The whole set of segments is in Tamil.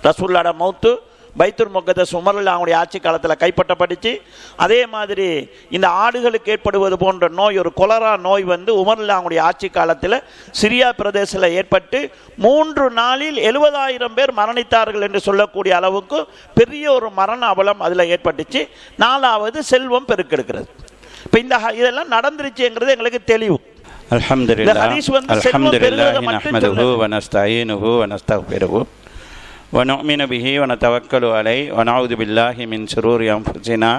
ரசூலுல்லாஹ்வோட மௌத்து பைத்துல் முகத்தஸ் உமருல்லா அவங்களுடைய ஆட்சி காலத்தில் கைப்பற்றப்பட்டுச்சு. அதே மாதிரி இந்த ஆடுகளுக்கு ஏற்படுவது போன்ற நோய், ஒரு கொலரா நோய் வந்து உமருல்லா அவங்களுடைய ஆட்சி காலத்தில் சிரியா பிரதேசத்தில் ஏற்பட்டு 3 நாளில் 70,000 பேர் மரணித்தார்கள் என்று சொல்லக்கூடிய அளவுக்கு பெரிய ஒரு மரண அவலம் அதில் ஏற்பட்டுச்சு. 4வது செல்வம் பெருக்கெடுக்கிறது. இப்போ இதெல்லாம் நடந்துருச்சுங்கிறது எங்களுக்கு தெளிவு. அல்ஹம்துலில்லாஹ் அல்ஹம்துலில்லாஹி நஹ்மதுஹு வ நஸ்தஈனுஹு வ நஸ்தக்ஃபிருஹு وَنُؤْمِنُ بِهِ وَنَتَوَكَّلُ عَلَيْهِ وَنَعُوذُ بِاللَّهِ مِنْ شُرُورِ أَنفُسِنَا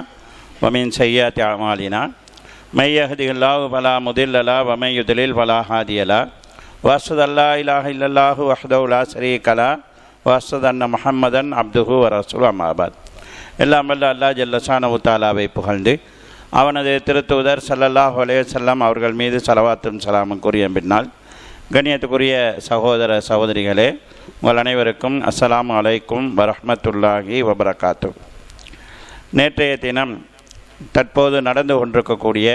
وَمِنْ سَيِّئَاتِ أَعْمَالِنَا مَن يَهْدِهِ اللَّهُ فَلَا مُضِلَّ لَهُ وَمَن يُضْلِلْ فَلَا هَادِيَ لَهُ وَأَشْهَدُ أَن لَّا إِلَٰهَ إِلَّا اللَّهُ وَحْدَهُ لَا شَرِيكَ لَهُ وَأَشْهَدُ أَنَّ مُحَمَّدًا عَبْدُهُ وَرَسُولُهُ أَمَّا بَعْدُ. எல்லாம் வல்ல அல்லாஹ் ஜல்ல ஷானஹு தஆலாவை புகழ்ந்து அவனது திருத்தூதர் ஸல்லல்லாஹு அலைஹி வஸல்லம் அவர்கள் மீது ஸலவாத்தும் ஸலாமும் கூறிய பின்னால், கண்ணியத்துக்குரிய சகோதர சகோதரிகளே, உங்கள் அனைவருக்கும் அஸ்ஸலாமு அலைக்கும் வரஹ்மத்துல்லாஹி வபரகாத்து. நேற்றைய தினம் தற்போது நடந்து கொண்டிருக்கக்கூடிய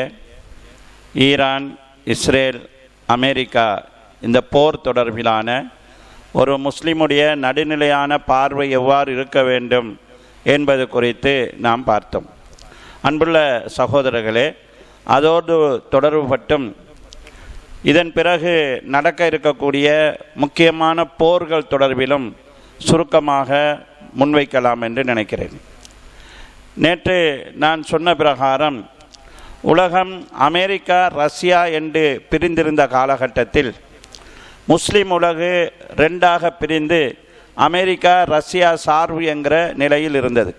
ஈரான், இஸ்ரேல், அமெரிக்கா இந்த போர் தொடர்பிலான ஒரு முஸ்லிமுடைய நடுநிலையான பார்வை எவ்வாறு இருக்க வேண்டும் என்பது குறித்து நாம் பார்த்தோம். அன்புள்ள சகோதரர்களே, அதோடு தொடர்பு பட்டும் இதன் பிறகு நடக்க இருக்கக்கூடிய முக்கியமான போர்கள் தொடர்பிலும் சுருக்கமாக முன்வைக்கலாம் என்று நினைக்கிறேன். நேற்று நான் சொன்ன பிரகாரம் உலகம் அமெரிக்கா, ரஷ்யா என்று பிரிந்திருந்த காலகட்டத்தில் முஸ்லிம் உலகு 2ஆக பிரிந்து அமெரிக்கா, ரஷ்யா சார்பு என்கிற நிலையில் இருந்தது.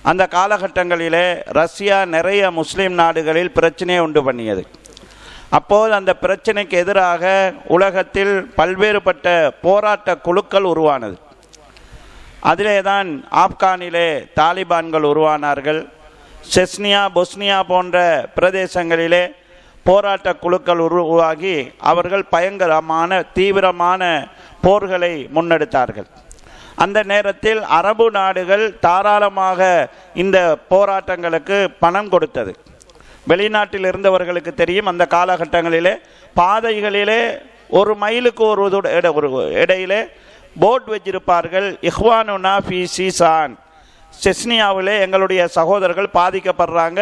அந்த காலகட்டங்களிலே ரஷ்யா நிறைய முஸ்லீம் நாடுகளில் பிரச்சனையை உண்டு பண்ணியது. அப்போது அந்த பிரச்சனைக்கு எதிராக உலகத்தில் பல்வேறுபட்ட போராட்ட குழுக்கள் உருவானது. அதிலே தான் ஆப்கானிலே தாலிபான்கள் உருவானார்கள். செஸ்னியா, பொஸ்னியா போன்ற பிரதேசங்களிலே போராட்ட குழுக்கள் உருவாகி அவர்கள் பயங்கரமான தீவிரமான போர்களை முன்னெடுத்தார்கள். அந்த நேரத்தில் அரபு நாடுகள் தாராளமாக இந்த போராட்டங்களுக்கு பணம் கொடுத்தது. வெளிநாட்டில் இருந்தவர்களுக்கு தெரியும், அந்த காலகட்டங்களிலே பாதைகளிலே 1 மைலுக்கு ஒரு இடையிலே போர்டு வச்சிருப்பார்கள். இஹ்வானுனா ஃபி சீசான், செஸ்னியாவிலே எங்களுடைய சகோதரர்கள் பாதிக்கப்படுறாங்க,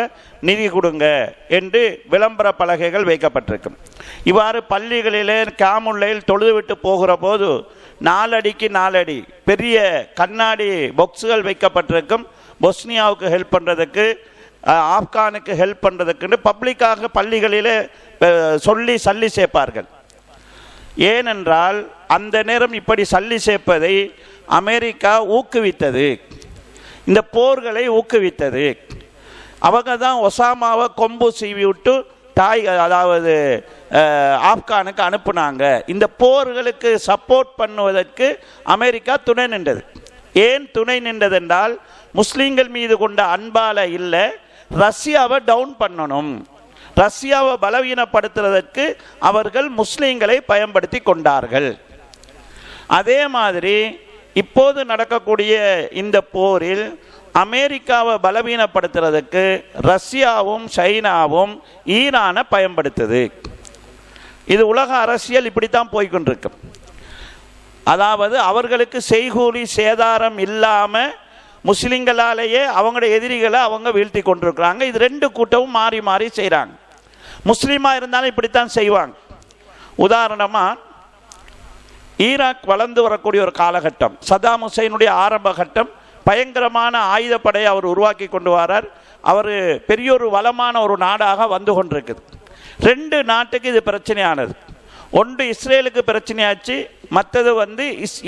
நிதி கொடுங்க என்று விளம்பர பலகைகள் வைக்கப்பட்டிருக்கும். இவ்வாறு பள்ளிகளிலே காமுல்லையில் தொழுதுவிட்டு போகிற போது 4 அடிக்கு 4 அடி பெரிய கண்ணாடி பாக்ஸுகள் வைக்கப்பட்டிருக்கும். பொஸ்னியாவுக்கு ஹெல்ப் பண்ணுறதுக்கு, ஆப்கானுக்கு ஹெல்ப் பண்ணுறதுக்குன்னு பப்ளிக்காக பள்ளிகளிலே சொல்லி சல்லி சேர்ப்பார்கள். ஏனென்றால் அந்த நேரம் இப்படி சல்லி சேர்ப்பதை அமெரிக்கா ஊக்குவித்தது, இந்த போர்களை ஊக்குவித்தது. அவங்க தான் ஒசாமாவை கொம்பு சீவி விட்டு அதாவது ஆப்கானுக்கு அனுப்புனாங்க. இந்த போர்களுக்கு சப்போர்ட் பண்ணுவதற்கு அமெரிக்கா துணை நின்றது. ஏன் துணை நின்றது என்றால், முஸ்லீம்கள் மீது கொண்ட அன்பால இல்லை, ரஷ்யாவை டவுன் பண்ணணும், ரஷ்யாவை பலவீனப்படுத்துவதற்கு அவர்கள் முஸ்லீம்களை பயன்படுத்தி கொண்டார்கள். அதே மாதிரி இப்போது நடக்கக்கூடிய இந்த போரில் அமெரிக்காவை பலவீனப்படுத்துறதுக்கு ரஷ்யாவும் சைனாவும் ஈரானை பயன்படுத்துது. இது உலக அரசியல் இப்படித்தான் போய்கொண்டிருக்கு. அதாவது அவர்களுக்கு செய்கூலி சேதாரம் இல்லாமல் முஸ்லிம்களாலேயே அவங்களுடைய எதிரிகளை அவங்க வீழ்த்தி கொண்டிருக்கிறாங்க. இது 2 கூட்டமும் மாறி மாறி செய்கிறாங்க. முஸ்லீமாக இருந்தாலும் இப்படித்தான் செய்வாங்க. உதாரணமாக ஈராக் வளர்ந்து வரக்கூடிய ஒரு காலகட்டம், சதாம் ஹுசைனுடைய ஆரம்ப கட்டம், பயங்கரமான ஆயுதப்படையை அவர் உருவாக்கி கொண்டு வரார். அவர் பெரிய ஒரு வளமான ஒரு நாடாக வந்து கொண்டிருக்குது. 2 நாட்டுக்கு இது பிரச்சனையானது. ஒன்று இஸ்ரேலுக்கு பிரச்சனையாச்சு, மற்றது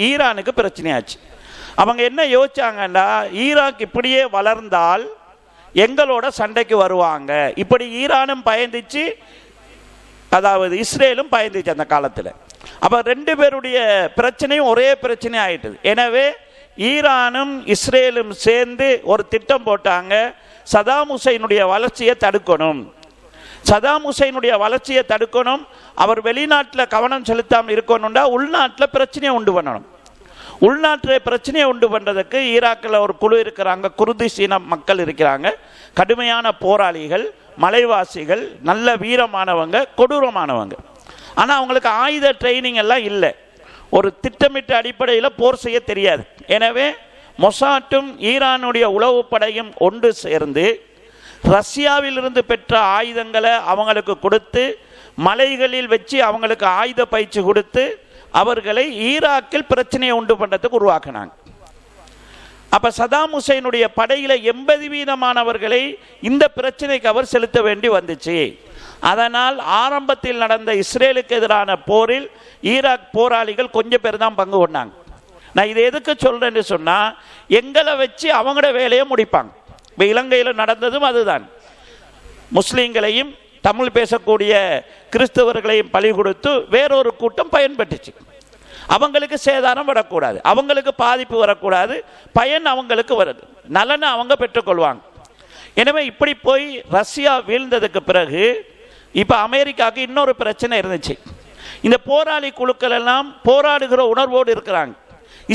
ஈரானுக்கு பிரச்சனையாச்சு. அவங்க என்ன யோசிச்சாங்கன்னா, ஈராக் இப்படியே வளர்ந்தால் எங்களோட சண்டைக்கு வருவாங்க. இப்படி ஈரானும் பயந்துச்சு, அதாவது இஸ்ரேலும் பயந்துச்சு அந்த காலத்தில். அப்போ 2 பேருடைய பிரச்சனையும் ஒரே பிரச்சனை ஆயிட்டுது. எனவே ஈரானும் இஸ்ரேலும் சேர்ந்து ஒரு திட்டம் போட்டாங்க, சதாம் ஹுசைனுடைய வளர்ச்சியை தடுக்கணும். சதாம் ஹுசைனுடைய வளர்ச்சியை தடுக்கணும், அவர் வெளிநாட்டில் கவனம் செலுத்தாமல் இருக்கணும்னா உள்நாட்டில் பிரச்சனையை உண்டு பண்ணணும். உள்நாட்டில் பிரச்சனையை உண்டு பண்ணுறதுக்கு ஈராக்கில் ஒரு குழு இருக்கிறாங்க, குருதி சீன மக்கள் இருக்கிறாங்க, கடுமையான போராளிகள், மலைவாசிகள், நல்ல வீரமானவங்க, கொடூரமானவங்க. ஆனால் அவங்களுக்கு ஆயுத ட்ரைனிங் எல்லாம் இல்லை. ஒரு திட்டமிட்ட அடிப்படையில் போர் செய்ய தெரியாது. எனவே மொசாட்டும் ஈரானுடைய உளவுப்படையும் ஒன்று சேர்ந்து ரஷ்யாவிலிருந்து பெற்ற ஆயுதங்களை அவங்களுக்கு கொடுத்து மலைகளில் வச்சு அவங்களுக்கு ஆயுத பயிற்சி கொடுத்து அவர்களை ஈராக்கில் பிரச்சனையை உண்டு பண்ணுறதுக்கு உருவாக்கினாங்க. அப்போ சதாம் ஹுசைனுடைய படையில் 80% இந்த பிரச்சனைக்கு அவர் செலுத்த வேண்டி வந்துச்சு. அதனால் ஆரம்பத்தில் நடந்த இஸ்ரேலுக்கு எதிரான போரில் ஈராக் போராளிகள் கொஞ்சம் பேர் தான் பங்கு கொண்டாங்க. நான் இதை எதுக்கு சொல்கிறேன்னு சொன்னால், எங்களை வச்சு அவங்களோட வேலையை முடிப்பாங்க. இப்போ இலங்கையில் நடந்ததும் அதுதான். முஸ்லீம்களையும் தமிழ் பேசக்கூடிய கிறிஸ்தவர்களையும் பலி கொடுத்து வேறொரு கூட்டம் பயன்பட்டுச்சு. அவங்களுக்கு சேதாரம் வரக்கூடாது, அவங்களுக்கு பாதிப்பு வரக்கூடாது, பயன் அவங்களுக்கு வருது, நலனை அவங்க பெற்றுக்கொள்வாங்க. எனவே இப்படி போய் ரஷ்யா வீழ்ந்ததுக்கு பிறகு இப்போ அமெரிக்காவுக்கு இன்னொரு பிரச்சனை இருந்துச்சு. இந்த போராளி குழுக்கள் எல்லாம் போராடுகிற உணர்வோடு இருக்கிறாங்க.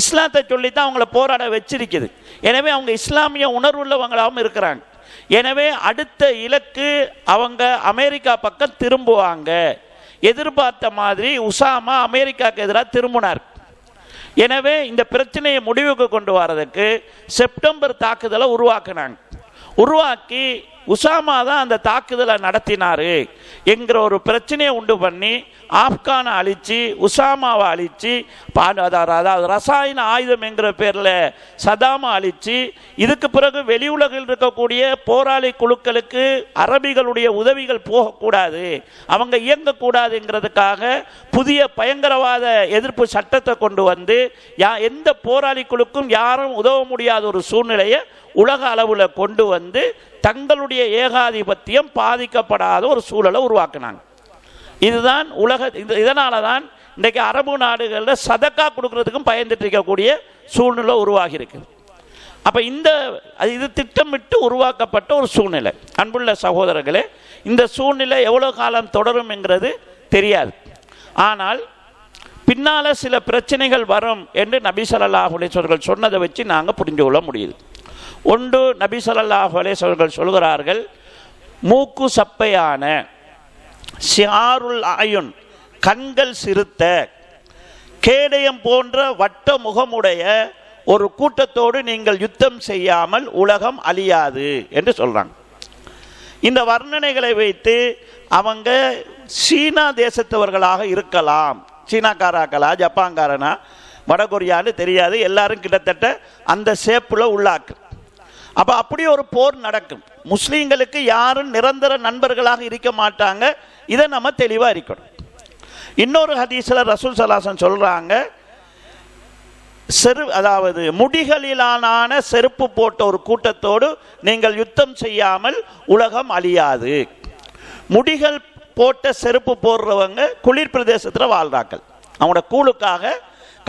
இஸ்லாத்தை சொல்லித்தான் அவங்கள போராட வச்சிருக்குது. எனவே அவங்க இஸ்லாமிய உணர்வுள்ளவங்களாகவும் இருக்கிறாங்க. எனவே அடுத்த இலக்கு அவங்க அமெரிக்கா பக்கம் திரும்புவாங்க. எதிர்பார்த்த மாதிரி உசாமா அமெரிக்காவுக்கு எதிராக திரும்பினார். எனவே இந்த பிரச்சனையை முடிவுக்கு கொண்டு வரதுக்கு செப்டம்பர் தாக்குதலை உருவாக்கி உசாமா தான் அந்த தாக்குதலை நடத்தினார் என்கிற ஒரு பிரச்சனையை உண்டு பண்ணி ஆப்கானை அழித்து உசாமாவை அழித்து, அதாவது ரசாயன ஆயுதம் என்கிற பேரில் சதாமை அழித்து, இதுக்கு பிறகு வெளி உலகில் இருக்கக்கூடிய போராளி குழுக்களுக்கு அரபிகளுடைய உதவிகள் போகக்கூடாது, அவங்க இயங்கக்கூடாதுங்கிறதுக்காக புதிய பயங்கரவாத எதிர்ப்பு சட்டத்தை கொண்டு வந்து எந்த போராளி குழுக்கும் யாரும் உதவ முடியாத ஒரு சூழ்நிலையை உலக அளவில் கொண்டு வந்து தங்களுடைய ஏகாதிபத்தியம் பாதிக்கப்படாத ஒரு சூழலை உருவாக்கினாங்க. இதுதான் இதனால தான் இன்றைக்கு அரபு நாடுகளில் சதக்கா கொடுக்கறதுக்கும் பயந்துட்டு இருக்கக்கூடிய சூழ்நிலை உருவாகி இருக்கு. அப்போ இது திட்டமிட்டு உருவாக்கப்பட்ட ஒரு சூழ்நிலை. அன்புள்ள சகோதரர்களே, இந்த சூழ்நிலை எவ்வளோ காலம் தொடரும் என்கிறது தெரியாது. ஆனால் பின்னால் சில பிரச்சனைகள் வரும் என்று நபி ஸல்லல்லாஹு அலைஹி வஸல்லம் சொன்னதை வச்சு நாங்கள் புரிஞ்சு கொள்ள முடியுது. ஒன்று, நபி ஸல்லல்லாஹு அலைஹி வஸல்லம் சொல்கிறார்கள், மூக்கு சப்பையான ஷியாருல் ஆயுன், கண்கள் சிறுத்த கேடயம் போன்ற வட்ட முகமுடைய ஒரு கூட்டத்தோடு நீங்கள் யுத்தம் செய்யாமல் உலகம் அழியாது என்று சொல்றாங்க. இந்த வர்ணனைகளை வைத்து அவங்க சீனா தேசத்தவர்களாக இருக்கலாம், சீனாக்காராக்களா ஜப்பான்காரனா வடகொரியான்னு தெரியாது, எல்லாரும் கிட்டத்தட்ட அந்த சேப்புல உள்ளாக்கு. அப்போ அப்படி ஒரு போர் நடக்கும். முஸ்லீம்களுக்கு யாரும் நிரந்தர நண்பர்களாக இருக்க மாட்டாங்க. இதை நம்ம தெளிவாக இருக்கணும். இன்னொரு ஹதீஸில் ரசூல் ஸல்லல்லாஹு அலைஹி வஸல்லம் சொல்கிறாங்க, அதாவது முடிகளிலான செருப்பு போட்ட ஒரு கூட்டத்தோடு நீங்கள் யுத்தம் செய்யாமல் உலகம் அழியாது. முடிகள் போட்ட செருப்பு போடுறவங்க குளிர் பிரதேசத்தில் வாழ்றார்கள். அவங்களோட கூழுக்காக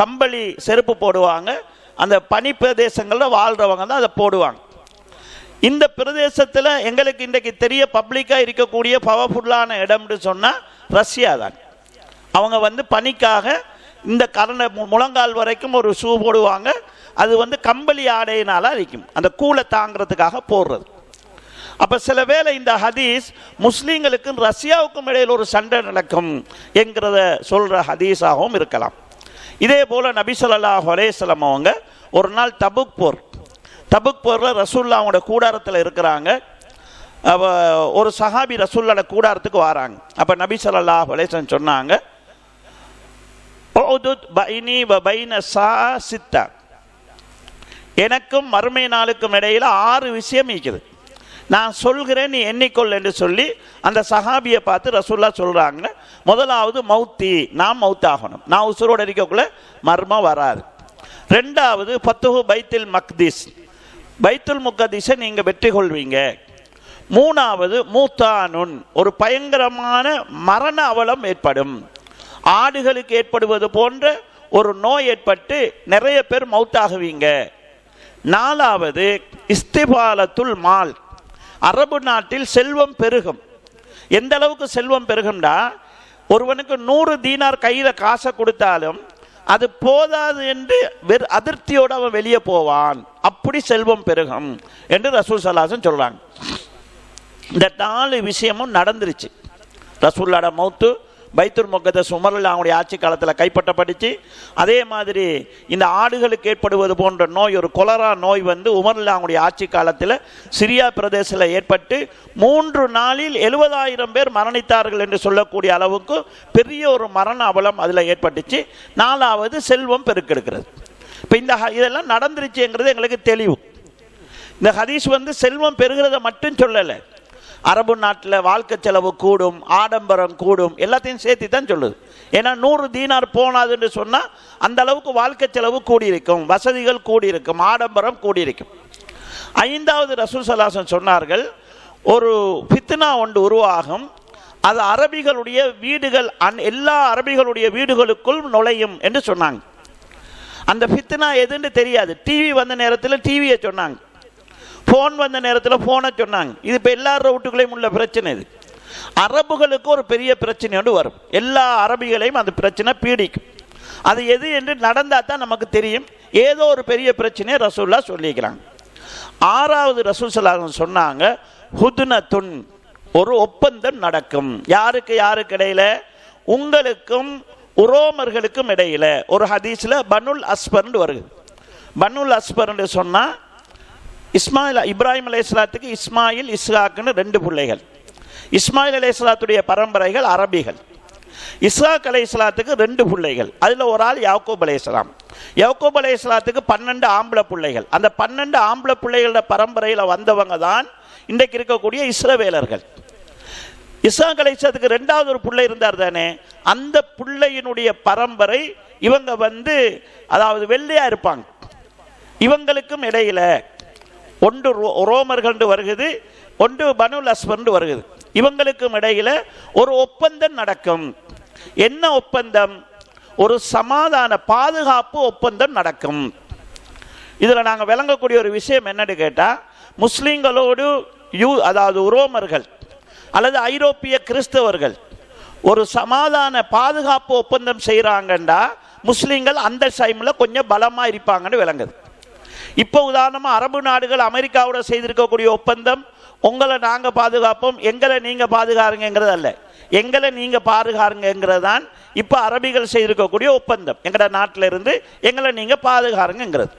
கம்பளி செருப்பு போடுவாங்க. அந்த பனி பிரதேசங்களில் வாழ்கிறவங்க தான் அதை போடுவாங்க. இந்த பிரதேசத்தில் எங்களுக்கு இன்றைக்கு தெரிய பப்ளிக்காக இருக்கக்கூடிய பவர்ஃபுல்லான இடம்னு சொன்னால் ரஷ்யா தான். அவங்க பனிக்காக இந்த முழங்கால் வரைக்கும் ஒரு ஷூ போடுவாங்க. அது கம்பளி ஆடையினால அழிக்கும், அந்த கூலை தாங்கிறதுக்காக போடுறது. அப்போ சில வேளை இந்த ஹதீஸ் முஸ்லீம்களுக்கும் ரஷ்யாவுக்கும் இடையில் ஒரு சண்டை நடக்கும் என்கிறத சொல்கிற ஹதீஸாகவும் இருக்கலாம். இதே போல் நபி ஸல்லல்லாஹு அலைஹி வஸல்லம் அவங்க ஒரு நாள் தபுக் போரில் ரசூல்லா அவங்களோட கூடாரத்தில் இருக்கிறாங்க. ஒரு சஹாபி ரசூல்லோட கூடாரத்துக்கு வராங்க. அப்போ நபி ஸல்லல்லாஹு அலைஹி வஸல்லம் சொன்னாங்க, எனக்கும் மறுமை நாளுக்கும் இடையில் 6 விஷயம் இருக்குது, நான் சொல்கிறேன் நீ எண்ணிக்கொள் என்று சொல்லி அந்த சஹாபியை பார்த்து ரசூல்லா சொல்கிறாங்க. முதலாவது மௌத்தி, நான் மௌத்தாகணும், நான் உசுரோடு இருக்கக்குள்ள மர்மம் வராது. ரெண்டாவது ஃபத்துஹு பைத்துல் மக்திஸ், பைத்துல் முகதிஸை நீங்கள் வெற்றி கொள்வீங்க. மூணாவது மூத்தானுன், ஒரு பயங்கரமான மரண அவலம் ஏற்படும், ஆடுகளுக்கு ஏற்படுவது போன்ற ஒரு நோய் ஏற்பட்டு நிறைய பேர் மௌத்தாகுவீங்க. நாலாவது இஸ்திபாலத்துல் மால், அரபு நாட்டில் செல்வம் பெருகும். எந்த அளவுக்கு செல்வம் பெருகும்டா, ஒருவனுக்கு 100 தீனார் கையில் காசை கொடுத்தாலும் அது போதாது என்று அதிருப்தியோடு அவன் வெளியே போவான், அப்படி செல்வம் பெருகும் என்று ரசூல் ஸல்லல்லாஹு அலைஹி வஸல்லம் சொல்றாங்க. இந்த 4 விஷயமும் நடந்துருச்சு. ரசூலுல்லாஹ் மௌத்து, பைத்துல் முகத்தஸ் உமர் அவங்களுடைய ஆட்சி காலத்தில் கைப்பற்றப்பட்டுச்சு. அதே மாதிரி இந்த ஆடுகளுக்கு ஏற்படுவது போன்ற நோய், ஒரு கொலரா நோய் வந்து உமர் அவங்களுடைய ஆட்சி காலத்தில் சிரியா பிரதேசத்தில் ஏற்பட்டு 3 நாளில் 70,000 பேர் மரணித்தார்கள் என்று சொல்லக்கூடிய அளவுக்கு பெரிய ஒரு மரண அவலம் அதில் ஏற்பட்டுச்சு. 4வது செல்வம் பெருக்கெடுக்கிறது. இப்போ இதெல்லாம் நடந்துருச்சுங்கிறது எங்களுக்கு தெளிவு. இந்த ஹதீஸ் வந்து செல்வம் பெருகிறத மட்டும் சொல்லலை, அரபு நாட்டில் வாழ்க்கை செலவு கூடும், ஆடம்பரம் கூடும், எல்லாத்தையும் சேர்த்து தான் சொல்லுது. ஏன்னா 100 தீனார் போனாதுன்னு சொன்னால் அந்த அளவுக்கு வாழ்க்கை செலவு கூடியிருக்கும், வசதிகள் கூடியிருக்கும், ஆடம்பரம் கூடியிருக்கும். 5வது ரசூல் ஸல்லல்லாஹு அலைஹி வஸல்லம் சொன்னார்கள், ஒரு ஃபித்னா ஒன்று உருவாகும், அது அரபிகளுடைய வீடுகள் எல்லா அரபிகளுடைய வீடுகளுக்குள் நுழையும் என்று சொன்னாங்க. அந்த ஃபித்னா எதுன்னு தெரியாது. டிவி வந்த நேரத்தில் டிவியை சொன்னாங்க, ஃபோன் வந்த நேரத்தில் ஃபோனை சொன்னாங்க. இது இப்போ எல்லா வீட்டுகளையும் உள்ள பிரச்சனை. இது அரபுகளுக்கு ஒரு பெரிய பிரச்சனையோடு வரும், எல்லா அரபிகளையும் அந்த பிரச்சனை பீடிக்கும். அது எது என்று நடந்தால் தான் நமக்கு தெரியும். ஏதோ ஒரு பெரிய பிரச்சனையை ரசூல்லா சொல்லிக்கிறாங்க. 6வது ரசூல் ஸல்லல்லாஹு அலைஹி வஸல்லம் சொன்னாங்க, ஹுத்னத்துன், ஒரு ஒப்பந்தம் நடக்கும். யாருக்கு இடையில? உங்களுக்கும் உரோமர்களுக்கும் இடையில. ஒரு ஹதீஸில் பனுல் அஸ்பர்ன்னு வருது. பனுல் அஸ்பர்ன்னு சொன்னால் இப்ராஹிம் அலைஹிஸ்ஸலாத்துக்கு இஸ்மாயில் இஸ்ஹாக்னு 2 பிள்ளைகள். இஸ்மாயில் அலைஹிஸ்ஸலாத்துடைய பரம்பரைகள் அரபிகள். இஸ்ஹாக் அலைஹிஸ்ஸலாத்துக்கு 2 பிள்ளைகள். அதில் ஒரு ஆள் யாக்கூப் அலைஹிஸ்ஸலாம். யாக்கூப் அலைஹிஸ்ஸலாத்துக்கு 12 ஆம்பளை பிள்ளைகள். அந்த 12 ஆம்பளை பிள்ளைகளோட பரம்பரையில் வந்தவங்க தான் இன்றைக்கு இருக்கக்கூடிய இஸ்ரவேலர்கள். இஸ்ஹாக் அலைஹிஸ்ஸலாத்துக்கு 2வது ஒரு பிள்ளை இருந்தார் தானே, அந்த பிள்ளையினுடைய பரம்பரை இவங்க வந்து அதாவது வெள்ளையா இருப்பாங்க. இவங்களுக்கும் இடையில ஒன்று ரோமர்கள் வருகிறது, ஒன்று பனுல் அஸ்பர் வருகிறது. இவங்களுக்கும் இடையில ஒரு ஒப்பந்தம் நடக்கும். என்ன ஒப்பந்தம்? ஒரு சமாதான பாதுகாப்பு ஒப்பந்தம் நடக்கும். இதில் நாங்கள் விளங்கக்கூடிய ஒரு விஷயம் என்னன்னு கேட்டால், முஸ்லீம்களோடு அதாவது உரோமர்கள் அல்லது ஐரோப்பிய கிறிஸ்தவர்கள் ஒரு சமாதான பாதுகாப்பு ஒப்பந்தம் செய்கிறாங்கண்டா முஸ்லீம்கள் அந்த டைமில் கொஞ்சம் பலமாக இருப்பாங்கன்னு விளங்குது. இப்போ உதாரணமாக அரபு நாடுகள் அமெரிக்காவோட செய்திருக்கக்கூடிய ஒப்பந்தம், உங்களை நாங்கள் பாதுகாப்போம், எங்களை நீங்கள் பாதுகாருங்கிறது அல்ல, எங்களை நீங்கள் பாதுகாருங்கிறது தான் இப்போ அரபிகள் செய்திருக்கக்கூடிய ஒப்பந்தம். எங்களோட நாட்டில் இருந்து எங்களை நீங்கள் பாதுகாருங்கிறது.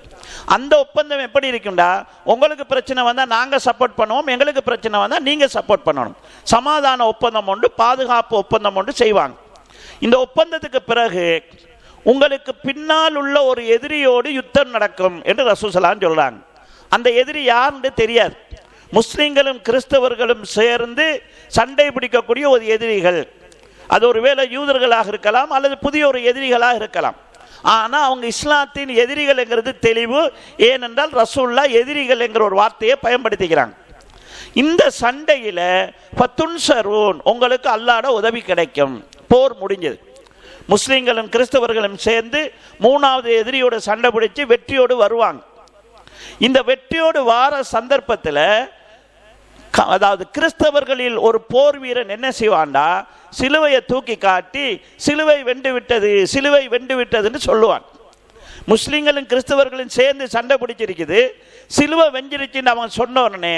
அந்த ஒப்பந்தம் எப்படி இருக்கும்டா, உங்களுக்கு பிரச்சனை வந்தால் நாங்கள் சப்போர்ட் பண்ணுவோம், எங்களுக்கு பிரச்சனை வந்தால் நீங்கள் சப்போர்ட் பண்ணணும். சமாதான ஒப்பந்தம் ஒன்று, பாதுகாப்பு ஒப்பந்தம் ஒன்று செய்வாங்க. இந்த ஒப்பந்தத்துக்கு பிறகு உங்களுக்கு பின்னால் உள்ள ஒரு எதிரியோடு யுத்தம் நடக்கும் என்று ரசூல் ஸல்லல்லாஹு அலைஹி வஸல்லம் சொல்றாங்க. அந்த எதிரி யாருன்னு தெரியாது. முஸ்லிம்களும் கிறிஸ்தவர்களும் சேர்ந்து சண்டை பிடிக்கக்கூடிய ஒரு எதிரிகள். அது ஒரு வேளை யூதர்களாக இருக்கலாம் அல்லது புதிய ஒரு எதிரிகளாக இருக்கலாம். ஆனால் அவங்க இஸ்லாத்தின் எதிரிகள் என்கிறது தெளிவு. ஏனென்றால் ரசூல்லா எதிரிகள் என்கிற ஒரு வார்த்தையை பயன்படுத்திக்கிறாங்க. இந்த சண்டையில் ஃபத்துன்சரூன், உங்களுக்கு அல்லாஹ்வோட உதவி கிடைக்கும். போர் முடிஞ்சது. முஸ்லீம்களும் கிறிஸ்தவர்களும் சேர்ந்து 3வது எதிரியோட சண்டை பிடிச்சு வெற்றியோடு வருவாங்க. இந்த வெற்றியோடு வார சந்தர்ப்பத்தில் அதாவது கிறிஸ்தவர்களில் ஒரு போர் வீரன் என்ன செய்வான்டா, சிலுவையை தூக்கி காட்டி சிலுவை வென்று விட்டது, சிலுவை வென்று விட்டதுன்னு சொல்லுவான். முஸ்லீம்களும் கிறிஸ்தவர்களும் சேர்ந்து சண்டை பிடிச்சிருக்குது, சிலுவை வெஞ்சிருச்சுன்னு அவன் சொன்ன உடனே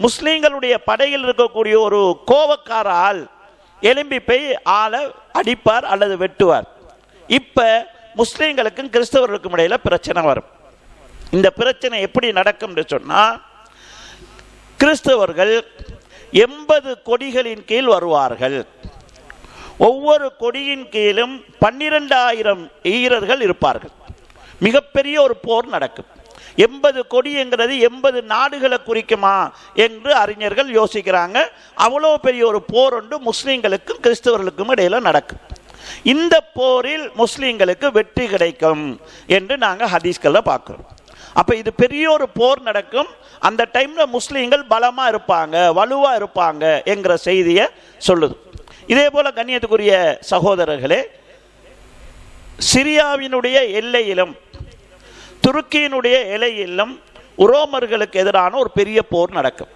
முஸ்லீம்களுடைய படையில் இருக்கக்கூடிய ஒரு கோபக்கார ஆள் எலும்பி போய் ஆளை அடிப்பார் அல்லது வெட்டுவார். இப்போ முஸ்லீம்களுக்கும் கிறிஸ்தவர்களுக்கும் இடையில பிரச்சனை வரும். இந்த பிரச்சனை எப்படி நடக்கும் சொன்னால், கிறிஸ்தவர்கள் 80 கொடிகளின் கீழ் வருவார்கள். ஒவ்வொரு கொடியின் கீழும் 12,000 வீரர்கள் இருப்பார்கள். மிகப்பெரிய ஒரு போர் நடக்கும். 80 கொடிங்கிறது 80 நாடுகளை குறிக்குமா என்று அறிஞர்கள் யோசிக்கிறாங்க. அவ்வளோ பெரிய ஒரு போர் ஒன்று முஸ்லீம்களுக்கும் கிறிஸ்தவர்களுக்கும் இடையில நடக்கும். இந்த போரில் முஸ்லீம்களுக்கு வெற்றி கிடைக்கும் என்று நாங்கள் ஹதீஸ்களில் பார்க்குறோம். அப்போ இது பெரிய ஒரு போர் நடக்கும். அந்த டைமில் முஸ்லீம்கள் பலமாக இருப்பாங்க, வலுவாக இருப்பாங்க என்கிற செய்தியை சொல்லுது. இதே போல் கண்ணியத்துக்குரிய சகோதரர்களே, சிரியாவினுடைய எல்லையிலும் துருக்கியினுடைய எல்லையிலும் உரோமர்களுக்கு எதிரான ஒரு பெரிய போர் நடக்கும்.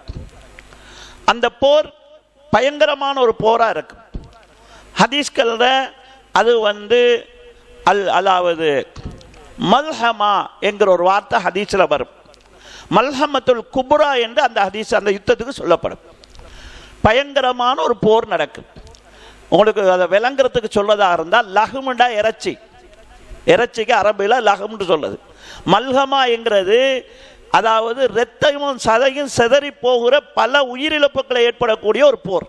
அந்த போர் பயங்கரமான ஒரு போராக இருக்கும். ஹதீஸ்களில் அது அதாவது மல்ஹமா என்கிற ஒரு வார்த்தை ஹதீஸில் வரும். மல்ஹமத்துல் குப்ரா என்று அந்த ஹதீஸ் அந்த யுத்தத்துக்கு சொல்லப்படும். பயங்கரமான ஒரு போர் நடக்கும். உங்களுக்கு அதை விளங்குறதுக்கு சொல்லதாக இருந்தால் லஹ்முண்டா இறைச்சி, இறைச்சிக்கு அரபியில் லஹ்ம்னு சொல்லுது. மல்ஹமா என்கிறது அதாவது இரத்தமும் சதையும் சிதறி போகிற பல உயிரிழப்புகளை ஏற்படக்கூடிய ஒரு போர்.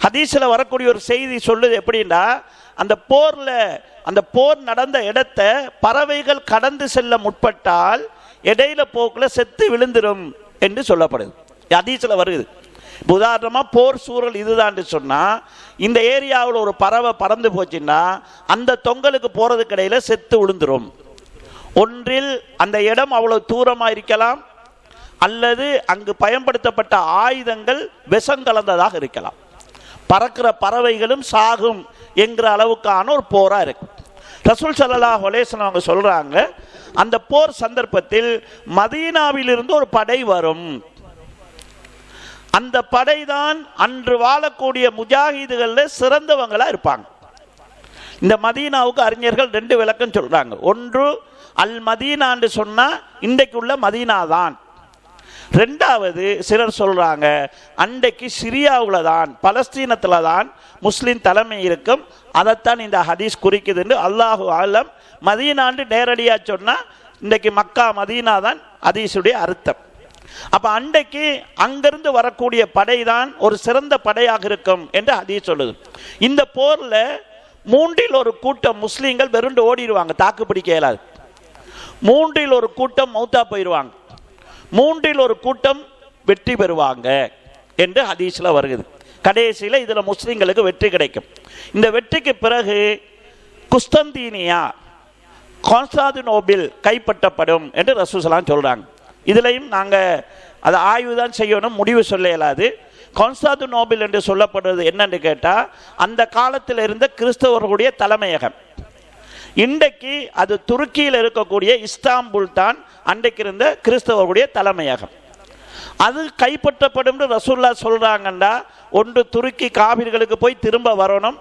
ஹதீஸில் வரக்கூடிய ஒரு செய்தி சொல்லுது எப்படின்னா, அந்த போரில் அந்த போர் நடந்த இடத்த பறவைகள் கடந்து செல்ல முற்பட்டால் இடையில போக்கில் செத்து விழுந்துடும் என்று சொல்லப்படுது. ஹதீஸில் வருது. உதாரணமாக போர் சூழல் இதுதான் சொன்னால், இந்த ஏரியாவில் ஒரு பறவை பறந்து போச்சுன்னா அந்த தொங்கலுக்கு போகிறதுக்கு இடையில செத்து விழுந்துடும். ஒன்றில் அந்த இடம் அவ்வளவு தூரமாக இருக்கலாம், அல்லது அங்கு பயன்படுத்தப்பட்ட ஆயுதங்கள் விஷம் கலந்ததாக இருக்கலாம். பறக்கிற பறவைகளும் சாகும் என்கிற அளவுக்கான ஒரு போராக இருக்கு. ரசூல் ஸல்லல்லாஹு அலைஹி வஸல்லம் அவங்க சொல்றாங்க, அந்த போர் சந்தர்ப்பத்தில் மதீனாவிலிருந்து ஒரு படை வரும். அந்த படை தான் அன்று வாழக்கூடிய முஜாஹிதுகளில் சிறந்தவங்களா இருப்பாங்க. இந்த மதீனாவுக்கு அறிஞர்கள் 2 விளக்கம் சொல்றாங்க. ஒன்று, அல் மதீனான்னு சொன்னா இன்றைக்கு உள்ள மதீனா தான். ரெண்டாவது சிலர் சொல்றாங்க, அன்றைக்கு சிரியாவில் தான், பலஸ்தீனத்தில் தான் முஸ்லிம் தலைமை இருக்கும், அதைத்தான் இந்த ஹதீஸ் குறிக்குதுன்னு. அல்லாஹு ஆலம். மதீனான்னு நேரடியாக சொன்னா இன்றைக்கு மக்கா மதீனா தான் ஹதீஸுடைய அர்த்தம். அப்ப அன்றைக்கு அங்கிருந்து வரக்கூடிய படை தான் ஒரு சிறந்த படையாக இருக்கும் என்று ஹதீஸ் சொல்லுது. இந்த போர்ல 3இல் ஒரு கூட்டம் முஸ்லீம்கள் வெறுண்டு ஓடிடுவாங்க, தாக்கு பிடிக்க இயலாது. 3இல் ஒரு கூட்டம் மௌத்தா போயிடுவாங்க, 3இல் ஒரு கூட்டம் வெற்றி பெறுவாங்க என்று ஹதீஸ்ல வருகிறது. கடைசியில் இதுல முஸ்லிம்களுக்கு வெற்றி கிடைக்கும். இந்த வெற்றிக்கு பிறகு குஸ்தந்தீனியா, கான்ஸ்டாந்தினோபிள் கைப்பற்றப்படும் என்று ரசூல் ஸல்லல்லாஹு அலைஹி வஸல்லம் சொல்றாங்க. இதுலையும் நாங்கள் அதை ஆய்வு தான் செய்யணும், முடிவு சொல்ல இயலாது. கான்ஸ்டாந்தினோபிள் என்று சொல்லப்படுறது என்னன்னு கேட்டால், அந்த காலத்தில் இருந்த கிறிஸ்தவர்களுடைய தலைமையகம். இன்றைக்கு அது துருக்கியில் இருக்கக்கூடிய இஸ்தாம்புல் தான் அன்றைக்கு இருந்த கிறிஸ்தவர்களுடைய தலைமையகம். அது கைப்பற்றப்படும் ரசூலுல்லாஹ் சொல்றாங்கண்டா, ஒன்று துருக்கி காபிர்களுக்கு போய் திரும்ப வரணும்,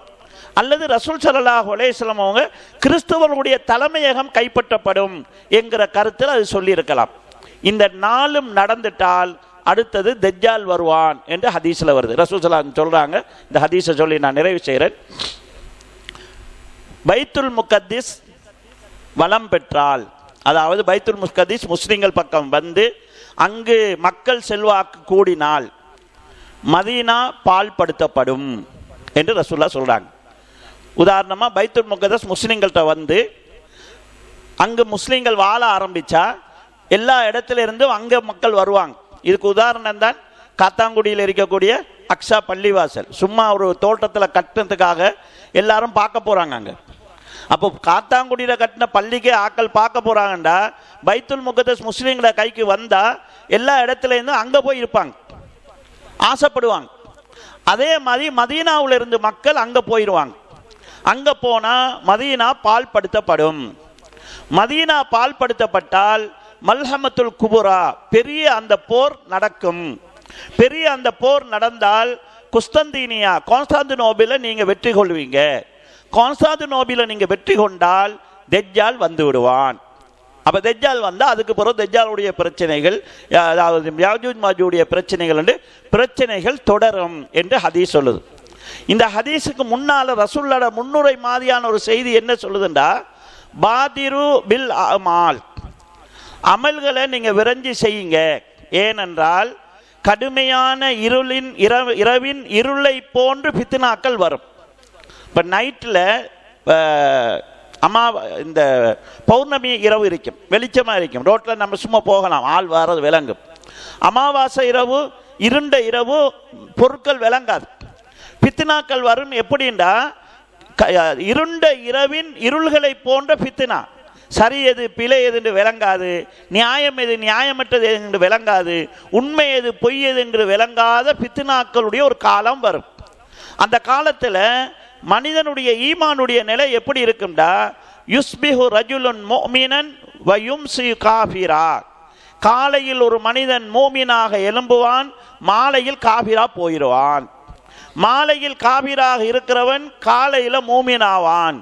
அல்லது ரசூல் ஸல்லல்லாஹு அலைஹி வஸல்லம் அவங்க கிறிஸ்தவர்களுடைய தலைமையகம் கைப்பற்றப்படும் என்கிற கருத்தில் அது சொல்லியிருக்கலாம். இந்த 4ம் நடந்துட்டால் அடுத்தது தஜ்ஜால் வருவான் என்று ஹதீஸ்ல வருது. ரசூல் ஸல்லல்லாஹு அலைஹி வஸல்லம் சொல்றாங்க. இந்த ஹதீஸை சொல்லி நான் நிறைவு செய்கிறேன். பைத்துல் முகத்திஸ் வலம் பெற்றால், அதாவது பைத்துல் முகத்திஸ் முஸ்லிம்கள் பக்கம் வந்து அங்கு மக்கள் செல்வாக்கு கூடினால் மதீனா பால்படுத்தப்படும் என்று ரசூலுல்லாஹ் சொல்றாங்க. உதாரணமா பைத்துல் முகத்திஸ் முஸ்லிம்கள்ட்ட வந்து அங்கு முஸ்லிம்கள் வாழ ஆரம்பிச்சா எல்லா இடத்துல இருந்தும் அங்க மக்கள் வருவாங்க. இதுக்கு உதாரணம் தான் காத்தாங்குடியில் இருக்கக்கூடிய அக்ஸா பள்ளிவாசல். சும்மா ஒரு தோட்டத்தில் கட்டினதுக்காக எல்லாரும் பார்க்க போறாங்க அங்க. அப்போ காத்தாங்குடியில் கட்டின பள்ளிக்கே ஆக்கள் பார்க்க போறாங்கண்டா, பைத்துல் முகத்தஸ் முஸ்லீம்கள கைக்கு வந்தா எல்லா இடத்துல இருந்தும் அங்க போய் இருப்பாங்க, ஆசைப்படுவாங்க. அதே மாதிரி மதீனாவில் இருந்து மக்கள் அங்க போயிடுவாங்க. அங்க போனா மதீனா பால்படுத்தப்படும். மதீனா பால்படுத்தப்பட்டால் மல்ஹமத்துல் குபுரா, பெரிய அந்த போர் நடக்கும். பெரிய அந்த போர் நடந்தால் குஸ்தந்தீனியா, கான்ஸ்டாந்தினோபிளை நீங்க வெற்றி கொள்வீங்க. கான்ஸ்டாந்தினோபிளை நீங்க வெற்றி கொண்டால் தஜ்ஜால் வந்து விடுவான். அப்ப தஜ்ஜால் வந்தா அதுக்கு பிறகு தஜ்ஜாலுடைய பிரச்சனைகள், அதாவது யாஜூஜ் மாஜூஜுடைய பிரச்சனைகள் என்று பிரச்சனைகள் தொடரும் என்று ஹதீஸ் சொல்லுது. இந்த ஹதீஸுக்கு முன்னால ரசூலுல்லாஹ் முன்னுரை மாதிரியான ஒரு செய்தி என்ன சொல்லுதுண்டா, பாதிரு பில் அமால், அமல்களை நீங்க விரைஞ்சி செய்யுங்க. ஏனென்றால் கடுமையான இரவின் இருளை போன்று பித்னாக்கள் வரும். இப்போ நைட்டில் இந்த பௌர்ணமி இரவு இருக்கும், வெளிச்சமாக இருக்கும், ரோட்டில் நம்ம சும்மா போகலாம், ஆள் வர்றது விளங்கும். அமாவாசை இரவு, இருண்ட இரவு, பொருட்கள் விளங்காது, பித்னாக்கள் வரும். எப்படின்னா இருண்ட இரவின் இருள்களை போன்ற பித்னா, சரி எது பிழை எது என்று விளங்காது, நியாயம் எது நியாயமற்றது என்று விளங்காது, உண்மை எது பொய் எது என்று விளங்காத பித்னாக்களுடைய ஒரு காலம் வரும். அந்த காலத்தில் மனிதனுடைய ஈமானுடைய நிலை எப்படி இருக்கும்டா, யுஸ்பிஹு ரஜுலுன் முஃமினன் வ யும்சி காஃபிரா, காலையில் ஒரு மனிதன் மூமினாக எழும்புவான், மாலையில் காபிரா போயிடுவான். மாலையில் காபிராக இருக்கிறவன் காலையில் மூமினாவான்.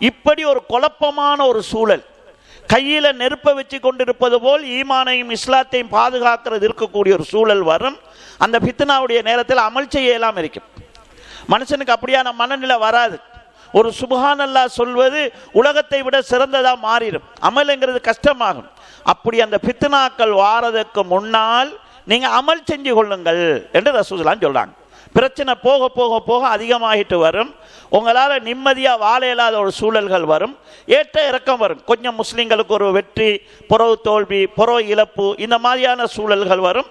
இப்படி ஒரு குழப்பமான ஒரு சூழல், கையில நெருப்பை வச்சு கொண்டிருப்பது போல் ஈமானையும் இஸ்லாத்தையும் பாதுகாக்கிறது இருக்கக்கூடிய ஒரு சூழல் வரும். அந்த பித்னாவுடைய நேரத்தில் அமல் செய்ய இயலாம இருக்கும். மனுஷனுக்கு அப்படியான மனநிலை வராது. ஒரு சுப்ஹானல்லாஹ் சொல்வது உலகத்தை விட சிறந்ததாக மாறிடும். அமலுங்கிறது கஷ்டமாகும். அப்படி அந்த ஃபித்னாக்கள் வாரதுக்கு முன்னால் நீங்கள் அமல் செஞ்சு கொள்ளுங்கள் என்று ரசூலுல்லாஹ் சொல்கிறாங்க. பிரச்சனை போக போக போக அதிகமாகிட்டு வரும். உங்களால் நிம்மதியாக வாழ இயலாத ஒரு சூழல்கள் வரும். ஏற்ற இறக்கம் வரும். கொஞ்சம் முஸ்லீம்களுக்கு ஒரு வெற்றி, புறவு தோல்வி, புறவு இழப்பு, இந்த மாதிரியான சூழல்கள் வரும்.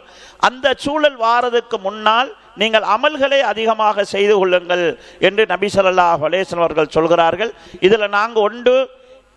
அந்த சூழல் வாரதுக்கு முன்னால் நீங்கள் அமல்களை அதிகமாக செய்து கொள்ளுங்கள் என்று நபி ஸல்லல்லாஹு அலைஹி வஸல்லம் அவர்கள் சொல்கிறார்கள். இதில் நாங்கள் ஒன்று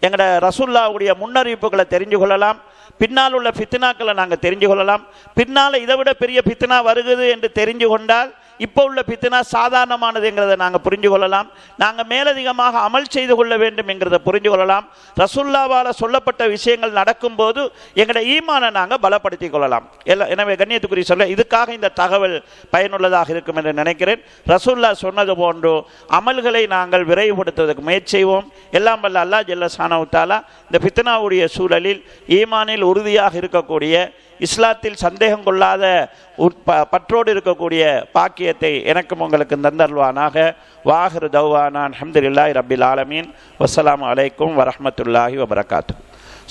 எங்களோட ரசூலுல்லாஹ்வுடைய முன்னறிவிப்புகளை தெரிஞ்சு கொள்ளலாம். பின்னால் உள்ள ஃபித்னாக்களை நாங்கள் தெரிஞ்சு கொள்ளலாம். பின்னால் இதை விட பெரிய ஃபித்னா வருகுது என்று தெரிஞ்சு கொண்டால் இப்போ உள்ள ஃபித்னா சாதாரணமானதுங்கிறத நாங்கள் புரிஞ்சு கொள்ளலாம். நாங்கள் மேலதிகமாக அமல் செய்து கொள்ள வேண்டும் என்கிறத புரிஞ்சு கொள்ளலாம். ரசூலுல்லாஹ்வால் சொல்லப்பட்ட விஷயங்கள் நடக்கும்போது எங்களோட ஈமானை நாங்கள் பலப்படுத்தி கொள்ளலாம். எனவே கண்ணியத்துக்குரிய சொல்ல இதுக்காக இந்த தகவல் பயனுள்ளதாக இருக்கும் என்று நினைக்கிறேன். ரசூலுல்லாஹ் சொன்னது போன்று அமல்களை நாங்கள் விரைவுபடுத்துவதற்கு முயற்சி செய்வோம். எல்லாம் வல்ல அல்லாஹ் ஜல்ல ஷானஹு தஆலா இந்த ஃபித்னாவுடைய சூழலில் ஈமானில் உறுதியாக இருக்கக்கூடிய, இஸ்லாத்தில் சந்தேகம் கொள்ளாத பற்றோடு இருக்கக்கூடிய பாக்கியத்தை எனக்கும் உங்களுக்கு தந்தருள்வானாக. வாஹிரு தௌவானா அல்ஹம்துலில்லாஹி ரப்பில் ஆலமீன். வஸ்ஸலாமு அலைக்கும் வரஹ்மத்துல்லாஹி வபரகாத்துஹு.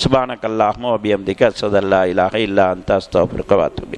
சுப்ஹானக்கல்லாஹும்ம வபிஹம்திக அஷ்ஹது அல்லா இலாஹா இல்லா அன்த அஸ்தக்ஃபிருக வ அத்தூபு இலைக்.